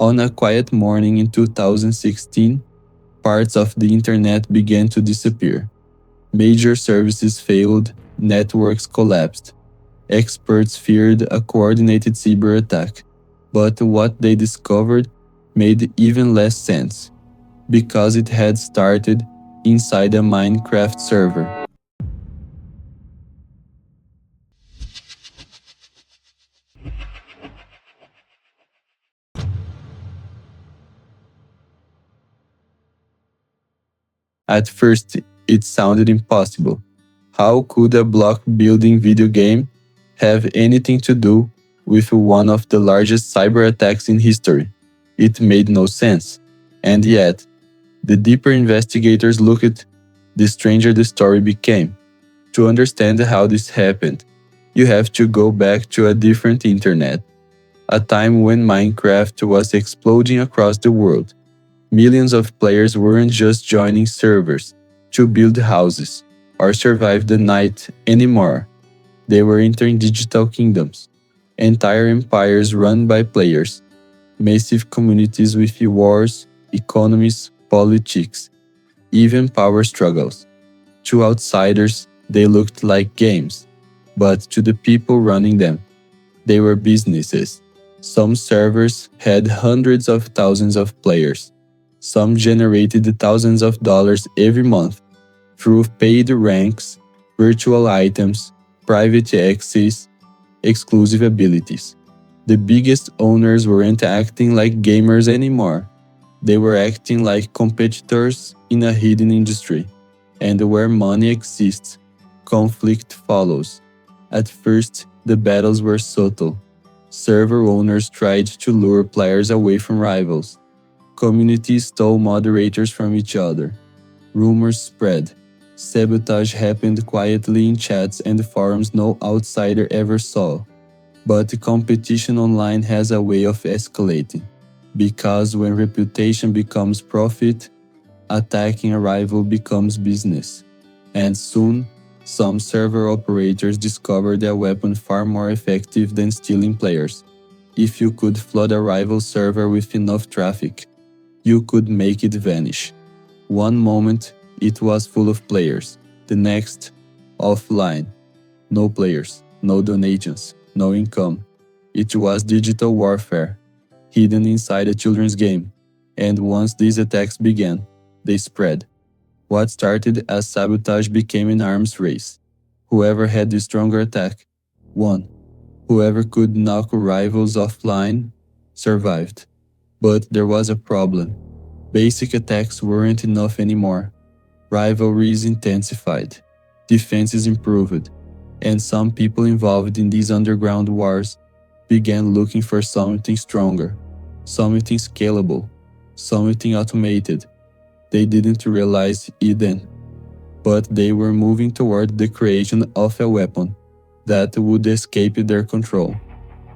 On a quiet morning in 2016, parts of the internet began to disappear. Major services failed, networks collapsed. Experts feared a coordinated cyber attack. But what they discovered made even less sense, because it had started inside a Minecraft server. At first, it sounded impossible. How could a block building video game have anything to do with one of the largest cyber attacks in history? It made no sense. And yet, the deeper investigators looked, the stranger the story became. To understand how this happened, you have to go back to a different internet, a time when Minecraft was exploding across the world. Millions of players weren't just joining servers to build houses or survive the night anymore. They were entering digital kingdoms, entire empires run by players, massive communities with wars, economies, politics, even power struggles. To outsiders, they looked like games, but to the people running them, they were businesses. Some servers had hundreds of thousands of players. Some generated thousands of dollars every month through paid ranks, virtual items, private access, exclusive abilities. The biggest owners weren't acting like gamers anymore. They were acting like competitors in a hidden industry. And where money exists, conflict follows. At first, the battles were subtle. Server owners tried to lure players away from rivals. Communities stole moderators from each other. Rumors spread. Sabotage happened quietly in chats and forums no outsider ever saw. But competition online has a way of escalating. Because when reputation becomes profit, attacking a rival becomes business. And soon, some server operators discovered a weapon far more effective than stealing players. If you could flood a rival server with enough traffic, you could make it vanish. One moment, it was full of players. The next, offline. No players, no donations, no income. It was digital warfare, hidden inside a children's game. And once these attacks began, they spread. What started as sabotage became an arms race. Whoever had the stronger attack won. Whoever could knock rivals offline survived. But there was a problem. Basic attacks weren't enough anymore. Rivalries intensified. Defenses improved. And some people involved in these underground wars began looking for something stronger, something scalable, something automated. They didn't realize it then, but they were moving toward the creation of a weapon that would escape their control.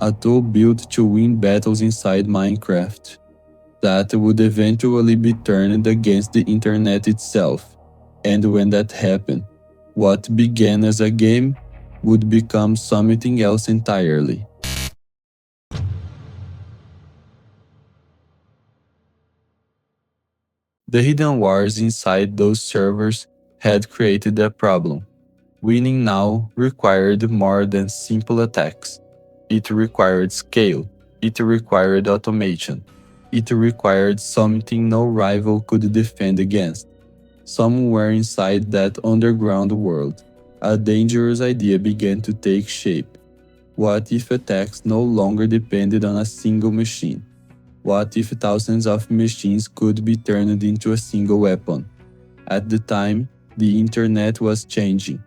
A tool built to win battles inside Minecraft that would eventually be turned against the internet itself. And when that happened, what began as a game would become something else entirely. The hidden wars inside those servers had created a problem. Winning now required more than simple attacks. It required scale. It required automation. It required something no rival could defend against. Somewhere inside that underground world, a dangerous idea began to take shape. What if attacks no longer depended on a single machine? What if thousands of machines could be turned into a single weapon? At the time, the internet was changing.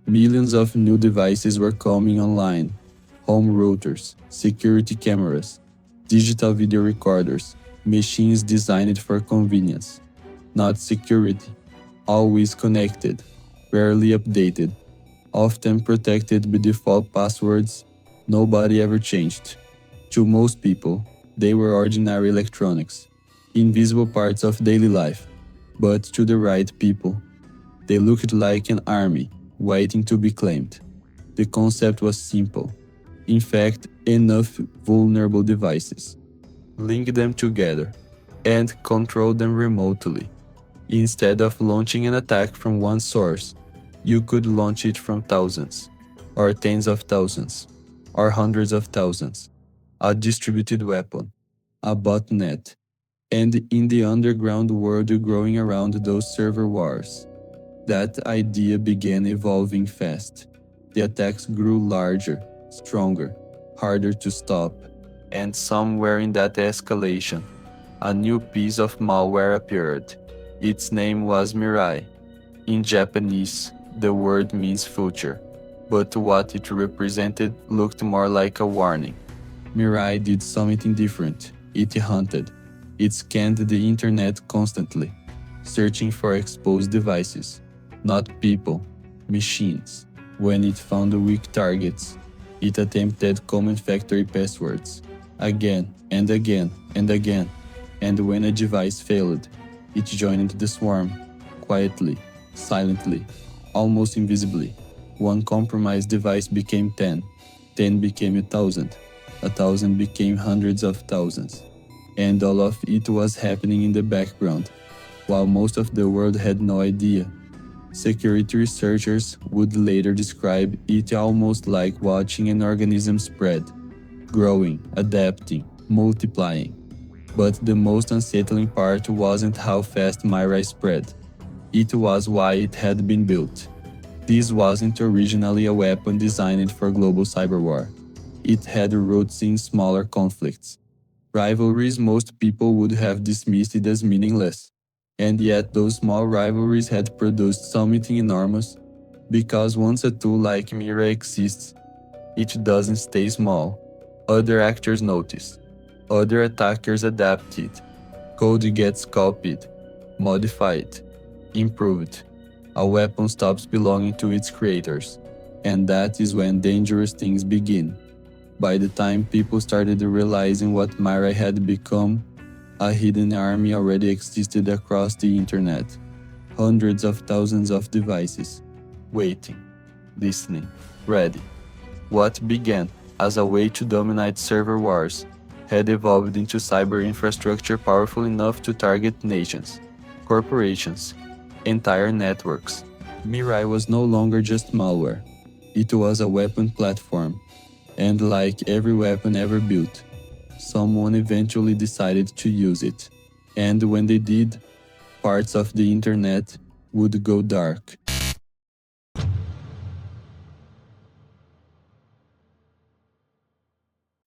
Millions of new devices were coming online. Home routers, security cameras, digital video recorders, machines designed for convenience, not security. Always connected, rarely updated, often protected by default passwords. Nobody ever changed. To most people, they were ordinary electronics, invisible parts of daily life. But to the right people, they looked like an army waiting to be claimed. The concept was simple. In fact, enough vulnerable devices. link them together, and control them remotely. Instead of launching an attack from one source, you could launch it from thousands, or tens of thousands, or hundreds of thousands. A distributed weapon, a botnet, and in the underground world growing around those server wars. That idea began evolving fast. The attacks grew larger, stronger, harder to stop, and somewhere in that escalation, a new piece of malware appeared. Its name was Mirai. In Japanese, the word means future, but what it represented looked more like a warning. Mirai did something different. It hunted. It scanned the internet constantly, searching for exposed devices, not people, machines. When it found weak targets, it attempted common factory passwords, again and again and again, and when a device failed, it joined the swarm, quietly, silently, almost invisibly. One compromised device became 10, 10 became 1,000, 1,000 became hundreds of thousands, and all of it was happening in the background, while most of the world had no idea. Security researchers would later describe it almost like watching an organism spread, growing, adapting, multiplying. But the most unsettling part wasn't how fast Mirai spread. It was why it had been built. This wasn't originally a weapon designed for global cyber war. It had roots in smaller conflicts. Rivalries most people would have dismissed it as meaningless. And yet those small rivalries had produced something enormous. Because once a tool like Mirai exists, it doesn't stay small. Other actors notice. Other attackers adapt it. Code gets copied, modified, improved. A weapon stops belonging to its creators. And that is when dangerous things begin. By the time people started realizing what Mirai had become, a hidden army already existed across the internet. Hundreds of thousands of devices, waiting, listening, ready. What began as a way to dominate server wars had evolved into cyber infrastructure powerful enough to target nations, corporations, entire networks. Mirai was no longer just malware. It was a weapon platform. And like every weapon ever built, someone eventually decided to use it. And when they did, parts of the internet would go dark.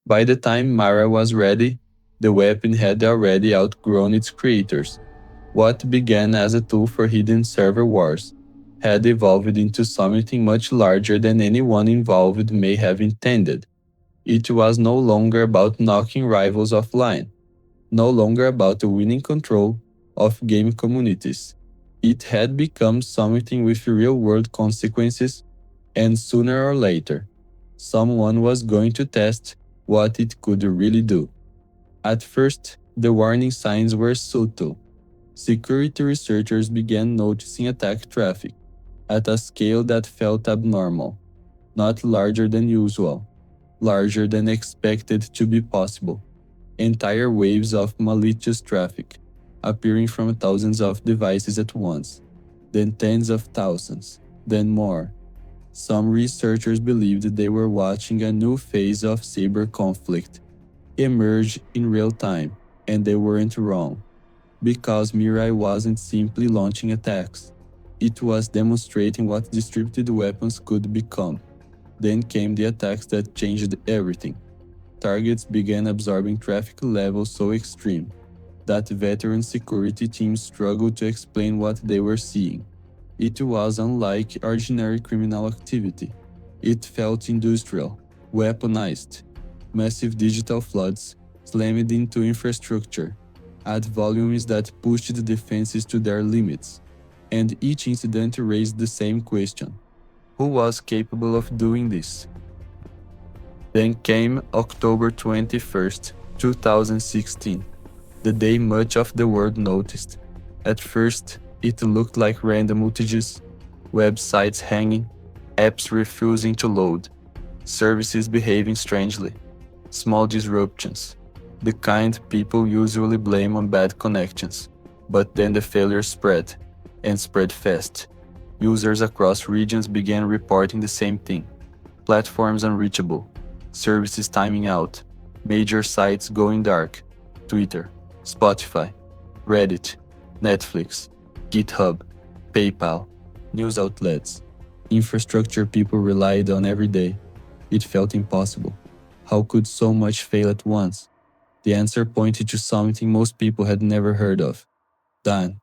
By the time Mara was ready, the weapon had already outgrown its creators. What began as a tool for hidden server wars had evolved into something much larger than anyone involved may have intended. It was no longer about knocking rivals offline, no longer about winning control of game communities. It had become something with real-world consequences, and sooner or later, someone was going to test what it could really do. At first, the warning signs were subtle. Security researchers began noticing attack traffic at a scale that felt abnormal, not larger than usual, larger than expected to be possible. Entire waves of malicious traffic appearing from thousands of devices at once, then tens of thousands, then more. Some researchers believed they were watching a new phase of cyber conflict emerge in real time, and they weren't wrong. Because Mirai wasn't simply launching attacks, it was demonstrating what distributed weapons could become. Then came the attacks that changed everything. Targets began absorbing traffic levels so extreme that veteran security teams struggled to explain what they were seeing. It was unlike ordinary criminal activity. It felt industrial, weaponized. Massive digital floods slammed into infrastructure at volumes that pushed the defenses to their limits. And each incident raised the same question: who was capable of doing this? Then came October 21st, 2016, the day much of the world noticed. At first, it looked like random outages, websites hanging, apps refusing to load, services behaving strangely, small disruptions. the kind people usually blame on bad connections. But then the failure spread, and spread fast. Users across regions began reporting the same thing. Platforms unreachable, services timing out, major sites going dark, Twitter, Spotify, Reddit, Netflix, GitHub, PayPal, news outlets, infrastructure people relied on every day. It felt impossible. How could so much fail at once? The answer pointed to something most people had never heard of. Dan,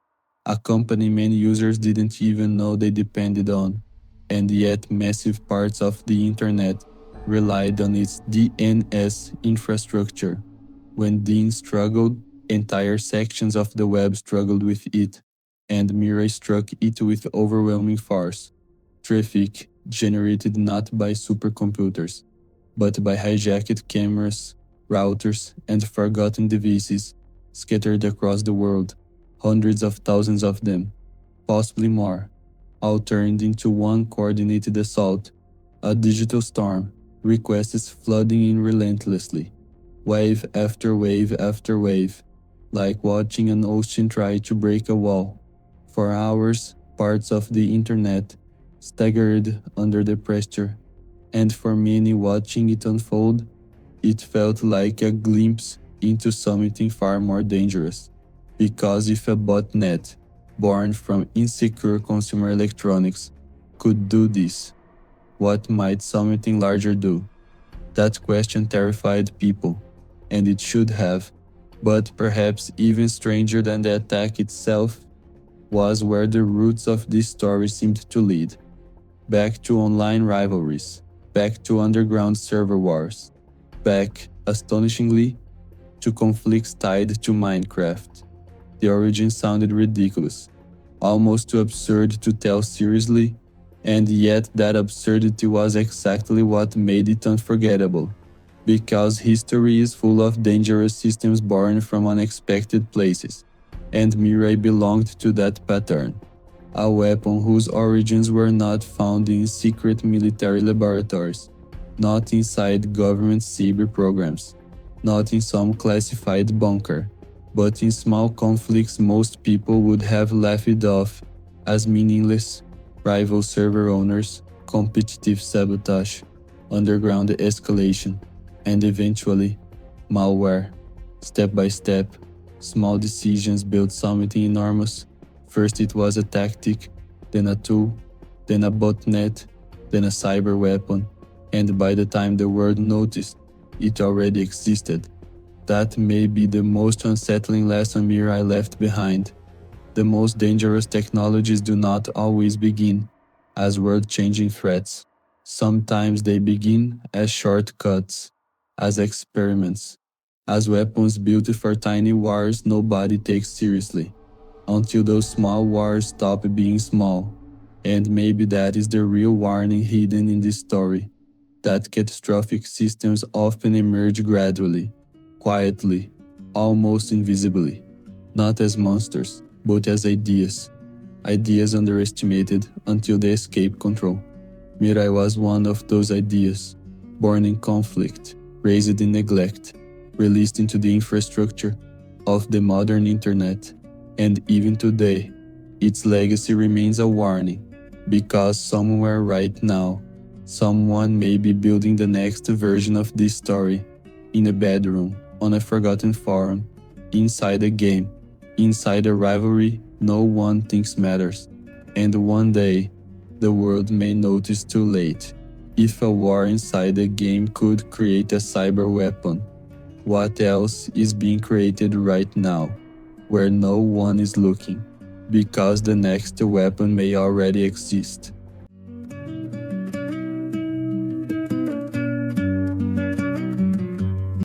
a company many users didn't even know they depended on, and yet massive parts of the internet relied on its DNS infrastructure. When Dean struggled, entire sections of the web struggled with it, and Mirai struck it with overwhelming force. Traffic generated not by supercomputers, but by hijacked cameras, routers, and forgotten devices scattered across the world, hundreds of thousands of them, possibly more, all turned into one coordinated assault, a digital storm, requests flooding in relentlessly, wave after wave after wave, like watching an ocean try to break a wall. For hours, parts of the internet staggered under the pressure, and for many watching it unfold, it felt like a glimpse into something far more dangerous. Because if a botnet, born from insecure consumer electronics, could do this, what might something larger do? That question terrified people, and it should have. But perhaps even stranger than the attack itself was where the roots of this story seemed to lead. Back to online rivalries, back to underground server wars, back, astonishingly, to conflicts tied to Minecraft. The origin sounded ridiculous, almost too absurd to tell seriously, and yet that absurdity was exactly what made it unforgettable. Because history is full of dangerous systems born from unexpected places, and Mirai belonged to that pattern. A weapon whose origins were not found in secret military laboratories, not inside government cyber programs, not in some classified bunker, but in small conflicts most people would have laughed off as meaningless: rival server owners, competitive sabotage, underground escalation, and eventually, malware. Step by step, small decisions built something enormous. First it was a tactic, then a tool, then a botnet, then a cyber weapon, and by the time the world noticed, it already existed. That may be the most unsettling lesson Mirai left behind. The most dangerous technologies do not always begin as world-changing threats. Sometimes they begin as shortcuts, as experiments, as weapons built for tiny wars nobody takes seriously, until those small wars stop being small. And maybe that is the real warning hidden in this story, that catastrophic systems often emerge gradually, quietly, almost invisibly, not as monsters, but as ideas. Ideas underestimated until they escape control. Mirai was one of those ideas, born in conflict, raised in neglect, released into the infrastructure of the modern internet, and even today, its legacy remains a warning, because somewhere right now, someone may be building the next version of this story, in a bedroom, on a forgotten forum, inside a game, inside a rivalry no one thinks matters. And one day, the world may notice too late. If a war inside a game could create a cyber weapon, what else is being created right now, where no one is looking? Because the next weapon may already exist.